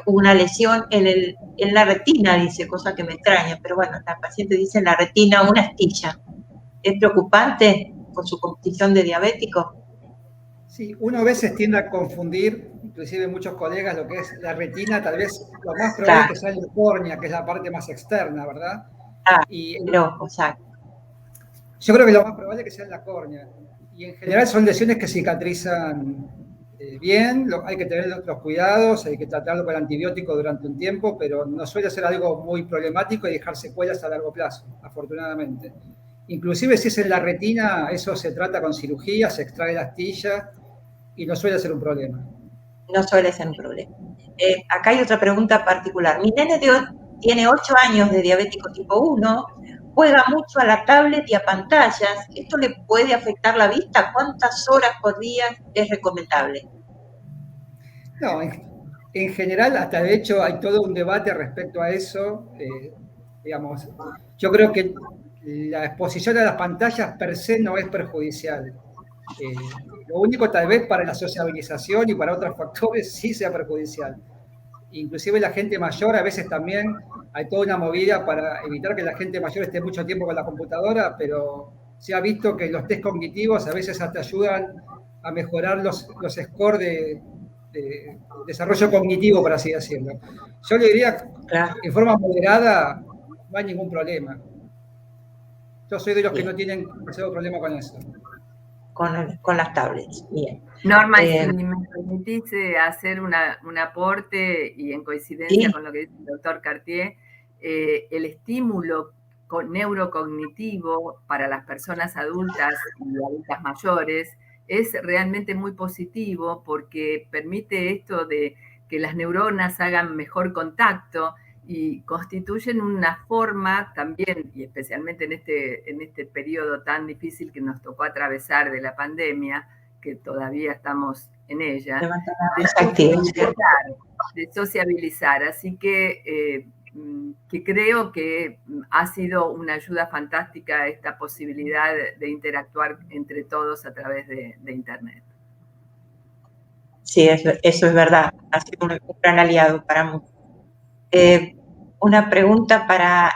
A: una lesión en la retina, dice, cosa que me extraña, pero bueno, la paciente dice en la retina una astilla. ¿Es preocupante por su condición de diabético?
C: Sí, uno a veces tiende a confundir, inclusive muchos colegas, lo que es la retina. Tal vez lo más probable es que sea en la córnea, que es la parte más externa, ¿verdad? Y
A: el ojo, exacto.
C: Yo creo que lo más probable es que sea en la córnea. Y en general son lesiones que cicatrizan bien, hay que tener los cuidados, hay que tratarlo con antibiótico durante un tiempo, pero no suele ser algo muy problemático y dejar secuelas a largo plazo, afortunadamente. Inclusive si es en la retina, eso se trata con cirugía, se extrae la astilla y no suele ser un problema.
A: No suele ser un problema. Acá hay otra pregunta particular. Mi nene tiene 8 años de diabético tipo 1, juega mucho a la tablet y a pantallas. ¿Esto le puede afectar la vista? ¿Cuántas horas por día es recomendable?
C: No, en general, hasta de hecho hay todo un debate respecto a eso. Digamos, yo creo que la exposición a las pantallas per se no es perjudicial. Lo único tal vez para la sociabilización y para otros factores sí sea perjudicial. Inclusive la gente mayor a veces también hay toda una movida para evitar que la gente mayor esté mucho tiempo con la computadora, pero se ha visto que los test cognitivos a veces hasta ayudan a mejorar los scores de desarrollo cognitivo, por así decirlo. Yo le diría, en forma moderada, no hay ningún problema. Yo soy de los que no tienen demasiado problema con eso.
A: Con las tablets, bien.
B: Norma, si me permitís hacer un aporte y en coincidencia con lo que dice el doctor Cartier, el estímulo neurocognitivo para las personas adultas y adultas mayores es realmente muy positivo porque permite esto de que las neuronas hagan mejor contacto y constituyen una forma también, y especialmente en este periodo tan difícil que nos tocó atravesar de la pandemia, que todavía estamos en ella, de sociabilizar. Así que creo que ha sido una ayuda fantástica esta posibilidad de interactuar entre todos a través de Internet.
A: Sí, eso es verdad. Ha sido un gran aliado para muchos. Una pregunta para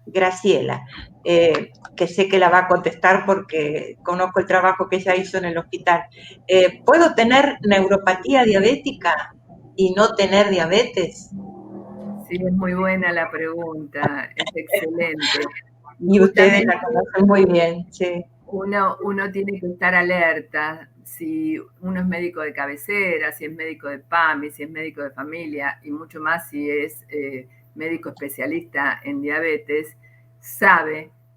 A: Graciela, que sé que la va a contestar porque conozco el trabajo que ella hizo en el hospital. ¿Puedo tener neuropatía diabética y no tener diabetes?
B: Sí, es muy buena la pregunta, es excelente.
A: Y ustedes la conocen muy bien, sí.
B: Uno tiene que estar alerta. Si uno es médico de cabecera, si es médico de PAMI, si es médico de familia y mucho más si es médico especialista en diabetes,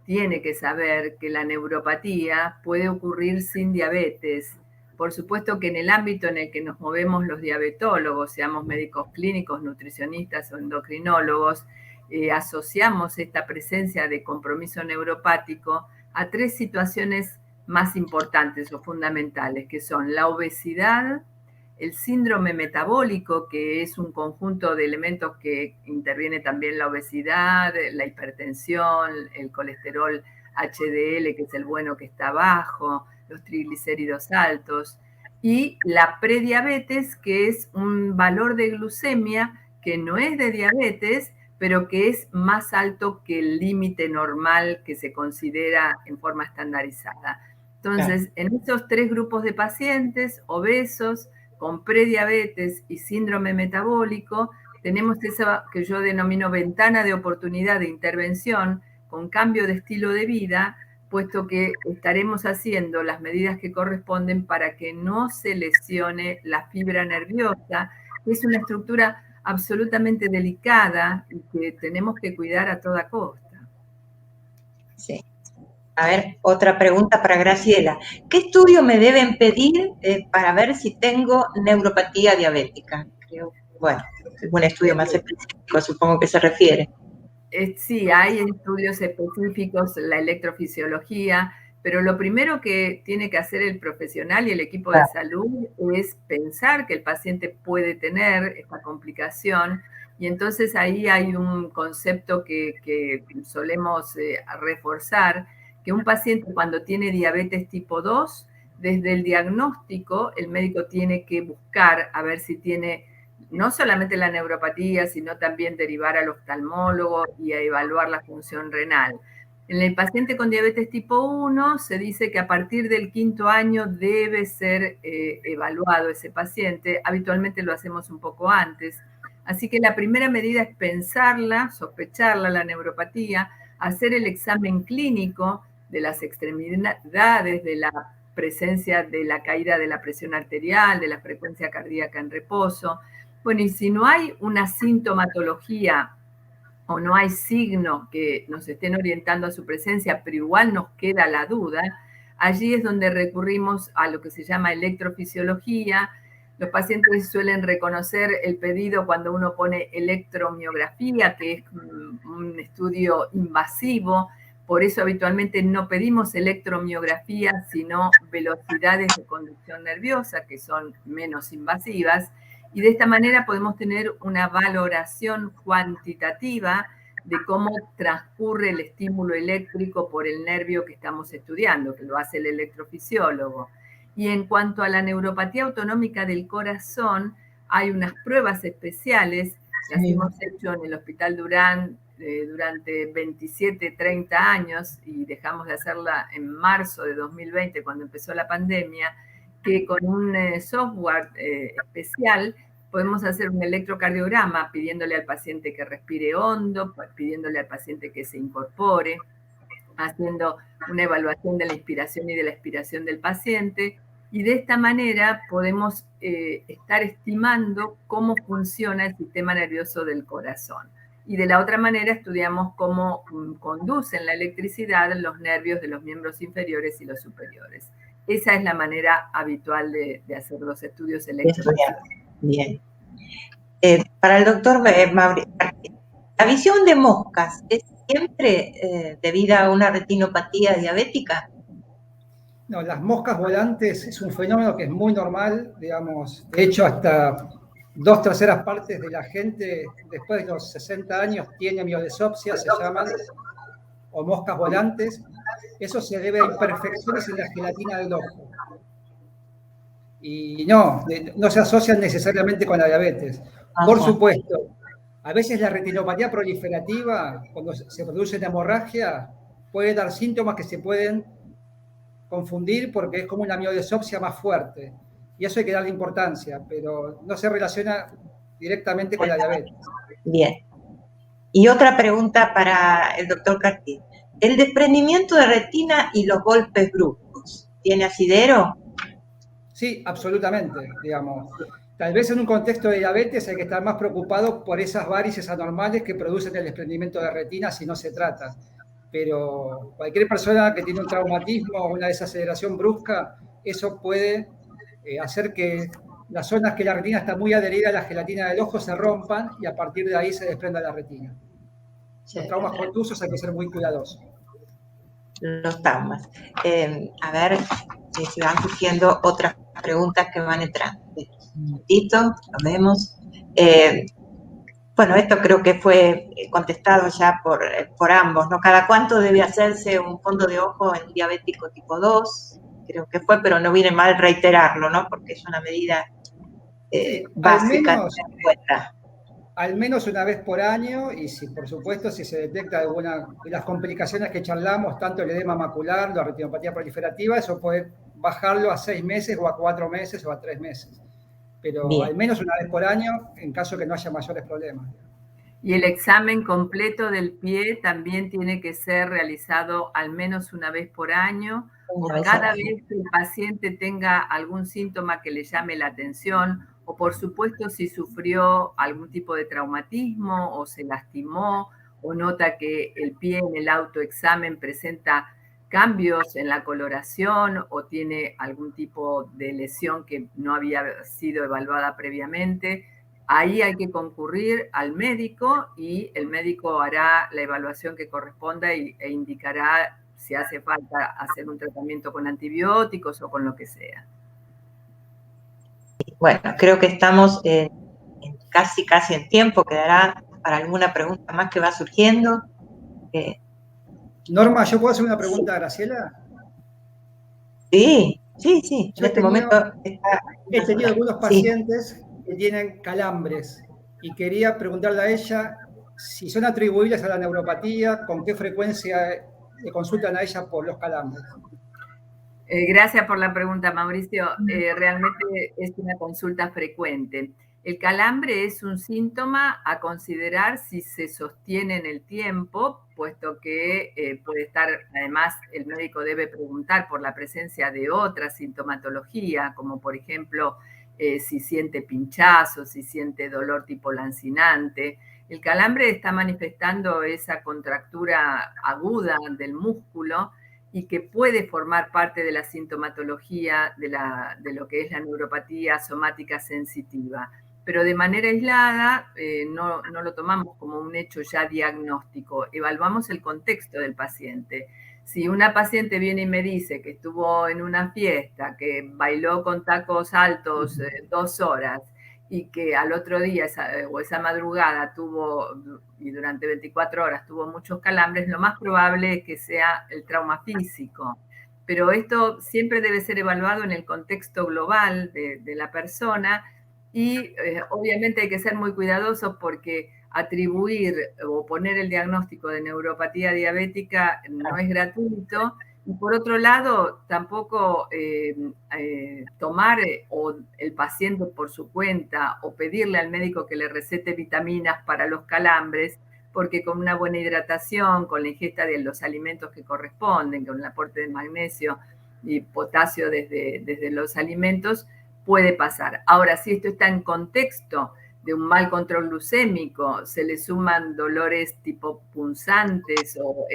B: tiene que saber que la neuropatía puede ocurrir sin diabetes. Por supuesto que en el ámbito en el que nos movemos los diabetólogos, seamos médicos clínicos, nutricionistas o endocrinólogos, asociamos esta presencia de compromiso neuropático a 3 situaciones más importantes o fundamentales, que son la obesidad, el síndrome metabólico, que es un conjunto de elementos que interviene también la obesidad, la hipertensión, el colesterol HDL, que es el bueno que está bajo, los triglicéridos altos, y la prediabetes, que es un valor de glucemia que no es de diabetes, pero que es más alto que el límite normal que se considera en forma estandarizada. Entonces, en estos 3 grupos de pacientes, obesos, con prediabetes y síndrome metabólico, tenemos esa que yo denomino ventana de oportunidad de intervención con cambio de estilo de vida, puesto que estaremos haciendo las medidas que corresponden para que no se lesione la fibra nerviosa, que es una estructura absolutamente delicada y que tenemos que cuidar a toda costa.
A: Sí. A ver, otra pregunta para Graciela. ¿Qué estudio me deben pedir para ver si tengo neuropatía diabética? Creo, bueno, un estudio más específico, supongo que se refiere.
B: Sí, hay estudios específicos, la electrofisiología, pero lo primero que tiene que hacer el profesional y el equipo de salud es pensar que el paciente puede tener esta complicación, y entonces ahí hay un concepto que solemos reforzar, que un paciente cuando tiene diabetes tipo 2, desde el diagnóstico el médico tiene que buscar a ver si tiene no solamente la neuropatía, sino también derivar al oftalmólogo y a evaluar la función renal. En el paciente con diabetes tipo 1 se dice que a partir del 5º año debe ser evaluado ese paciente. Habitualmente lo hacemos un poco antes. Así que la primera medida es pensarla, sospecharla, la neuropatía, hacer el examen clínico de las extremidades, de la presencia de la caída de la presión arterial, de la frecuencia cardíaca en reposo. Bueno, y si no hay una sintomatología o no hay signos que nos estén orientando a su presencia, pero igual nos queda la duda, allí es donde recurrimos a lo que se llama electrofisiología. Los pacientes suelen reconocer el pedido cuando uno pone electromiografía, que es un estudio invasivo. Por eso habitualmente no pedimos electromiografía, sino velocidades de conducción nerviosa, que son menos invasivas. Y de esta manera podemos tener una valoración cuantitativa de cómo transcurre el estímulo eléctrico por el nervio que estamos estudiando, que lo hace el electrofisiólogo. Y en cuanto a la neuropatía autonómica del corazón, hay unas pruebas especiales, las hemos hecho en el Hospital Durán durante 27, 30 años y dejamos de hacerla en marzo de 2020 cuando empezó la pandemia, que con un software especial podemos hacer un electrocardiograma pidiéndole al paciente que respire hondo, pidiéndole al paciente que se incorpore, haciendo una evaluación de la inspiración y de la expiración del paciente, y de esta manera podemos estar estimando cómo funciona el sistema nervioso del corazón. Y de la otra manera estudiamos cómo conducen la electricidad los nervios de los miembros inferiores y los superiores. Esa es la manera habitual de hacer los estudios electrofisiológicos.
A: Bien. Para el doctor Mauricio, ¿la visión de moscas es siempre debida a una retinopatía diabética?
C: No, las moscas volantes es un fenómeno que es muy normal, digamos. De hecho, hasta 2/3 partes de la gente después de los 60 años tiene miodesopsia, se llaman, o moscas volantes. Eso se debe a imperfecciones en la gelatina del ojo. Y no se asocian necesariamente con la diabetes. Por supuesto, a veces la retinopatía proliferativa, cuando se produce una hemorragia, puede dar síntomas que se pueden confundir porque es como una miodesopsia más fuerte. Y eso hay que darle importancia, pero no se relaciona directamente con la diabetes.
A: Bien. Y otra pregunta para el doctor Cartier. ¿El desprendimiento de retina y los golpes bruscos tiene asidero?
C: Sí, absolutamente, digamos. Tal vez en un contexto de diabetes hay que estar más preocupado por esas varices anormales que producen el desprendimiento de retina si no se trata. Pero cualquier persona que tiene un traumatismo o una desaceleración brusca, eso puede hacer que las zonas que la retina está muy adherida a la gelatina del ojo se rompan y a partir de ahí se desprenda la retina. Los traumas contusos hay que ser muy cuidadosos.
A: los TAMAS. A ver si van surgiendo otras preguntas que van entrando. Un momentito, lo vemos. Bueno, esto creo que fue contestado ya por ambos, ¿no? ¿Cada cuánto debe hacerse un fondo de ojo en diabético tipo 2? Creo que fue, pero no viene mal reiterarlo, ¿no? Porque es una medida
C: Sí,
A: básica de tener en cuenta.
C: al menos una vez por año, y si por supuesto si se detecta alguna de las complicaciones que charlamos, tanto el edema macular, la retinopatía proliferativa, eso puede bajarlo a 6 meses o a 4 meses o a 3 meses. Pero
A: Bien.
C: al menos una vez por año, en caso que no haya mayores problemas.
B: Y el examen completo del pie también tiene que ser realizado al menos una vez por año o cada vez que el paciente tenga algún síntoma que le llame la atención, o por supuesto si sufrió algún tipo de traumatismo o se lastimó o nota que el pie en el autoexamen presenta cambios en la coloración o tiene algún tipo de lesión que no había sido evaluada previamente. Ahí hay que concurrir al médico y el médico hará la evaluación que corresponda e indicará si hace falta hacer un tratamiento con antibióticos o con lo que sea.
A: Bueno, creo que estamos casi en tiempo. Quedará para alguna pregunta más que va surgiendo.
C: Norma, ¿yo puedo hacer una pregunta a Graciela?
A: Sí.
C: Yo
A: En este momento
C: he tenido algunos
A: sí.
C: pacientes que tienen calambres y quería preguntarle a ella si son atribuibles a la neuropatía, con qué frecuencia le consultan a ella por los calambres.
B: Gracias por la pregunta, Mauricio. Realmente es una consulta frecuente. El calambre es un síntoma a considerar si se sostiene en el tiempo, puesto que puede estar, además, el médico debe preguntar por la presencia de otra sintomatología, como por ejemplo, si siente pinchazo, si siente dolor tipo lancinante. El calambre está manifestando esa contractura aguda del músculo y que puede formar parte de la sintomatología de lo que es la neuropatía somática sensitiva. Pero de manera aislada no lo tomamos como un hecho ya diagnóstico, evaluamos el contexto del paciente. Si una paciente viene y me dice que estuvo en una fiesta, que bailó con tacos altos 2 horas, y que al otro día o esa madrugada tuvo, y durante 24 horas tuvo muchos calambres, lo más probable es que sea el trauma físico. Pero esto siempre debe ser evaluado en el contexto global de la persona y obviamente hay que ser muy cuidadosos porque atribuir o poner el diagnóstico de neuropatía diabética no es gratuito. Y por otro lado, tampoco tomar o el paciente por su cuenta o pedirle al médico que le recete vitaminas para los calambres, porque con una buena hidratación, con la ingesta de los alimentos que corresponden, con el aporte de magnesio y potasio desde los alimentos, puede pasar. Ahora, si esto está en contexto de un mal control glucémico, se le suman dolores tipo punzantes o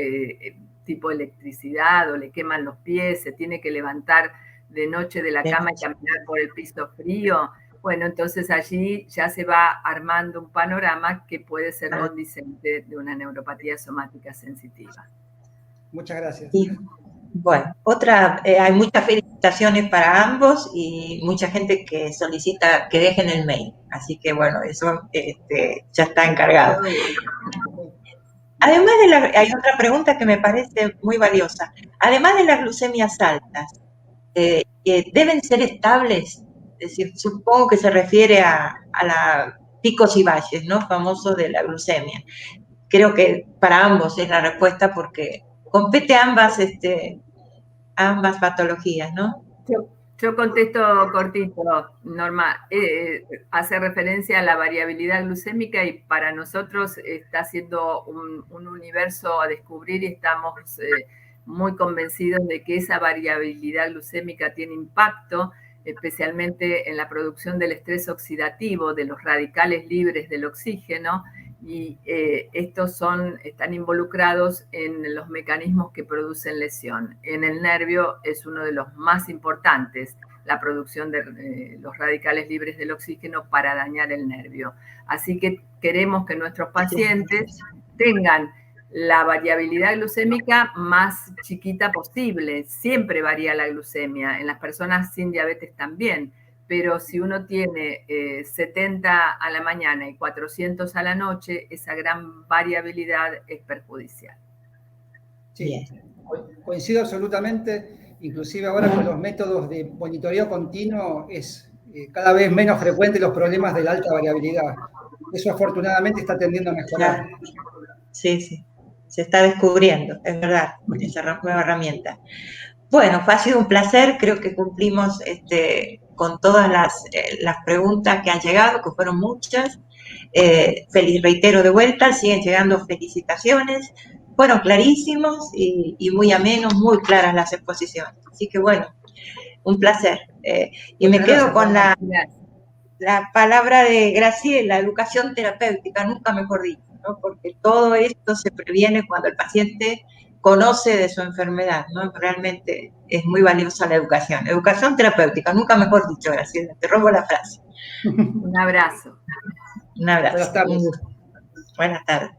B: tipo electricidad o le queman los pies, se tiene que levantar de noche de la cama y caminar por el piso frío, bueno, entonces allí ya se va armando un panorama que puede ser condicente de una neuropatía somática sensitiva.
C: Muchas gracias.
A: Y, bueno, hay muchas felicitaciones para ambos y mucha gente que solicita que dejen el mail. Así que bueno, eso ya está encargado. Además hay otra pregunta que me parece muy valiosa. Además de las glucemias altas, ¿deben ser estables? Es decir, supongo que se refiere a la picos y valles, ¿no? Famoso de la glucemia. Creo que para ambos es la respuesta porque compete ambas patologías, ¿no?
B: Yo contesto cortito, Norma. Hace referencia a la variabilidad glucémica y para nosotros está siendo un universo a descubrir y estamos muy convencidos de que esa variabilidad glucémica tiene impacto, especialmente en la producción del estrés oxidativo, de los radicales libres del oxígeno, y estos están involucrados en los mecanismos que producen lesión. En el nervio es uno de los más importantes, la producción de los radicales libres del oxígeno para dañar el nervio. Así que queremos que nuestros pacientes tengan la variabilidad glucémica más chiquita posible. Siempre varía la glucemia, en las personas sin diabetes también, pero si uno tiene 70 a la mañana y 400 a la noche, esa gran variabilidad es perjudicial.
C: Sí, coincido absolutamente. Inclusive ahora con los métodos de monitoreo continuo es cada vez menos frecuente los problemas de la alta variabilidad. Eso afortunadamente está tendiendo a mejorar.
A: Claro. Sí, sí, se está descubriendo, es verdad, esa nueva herramienta. Bueno, ha sido un placer, creo que cumplimos con todas las preguntas que han llegado, que fueron muchas. Reitero de vuelta, siguen llegando felicitaciones, fueron clarísimos y muy amenos, muy claras las exposiciones. Así que bueno, un placer. Y me quedo con la palabra de Graciela, educación terapéutica, nunca mejor dicho, ¿no? Porque todo esto se previene cuando el paciente conoce de su enfermedad, ¿no? Realmente es muy valiosa la educación. Educación terapéutica, nunca mejor dicho, Graciela, te robo la frase.
B: Un abrazo.
A: Un abrazo.
C: Buenas tardes.
A: Un gusto. Buenas tardes.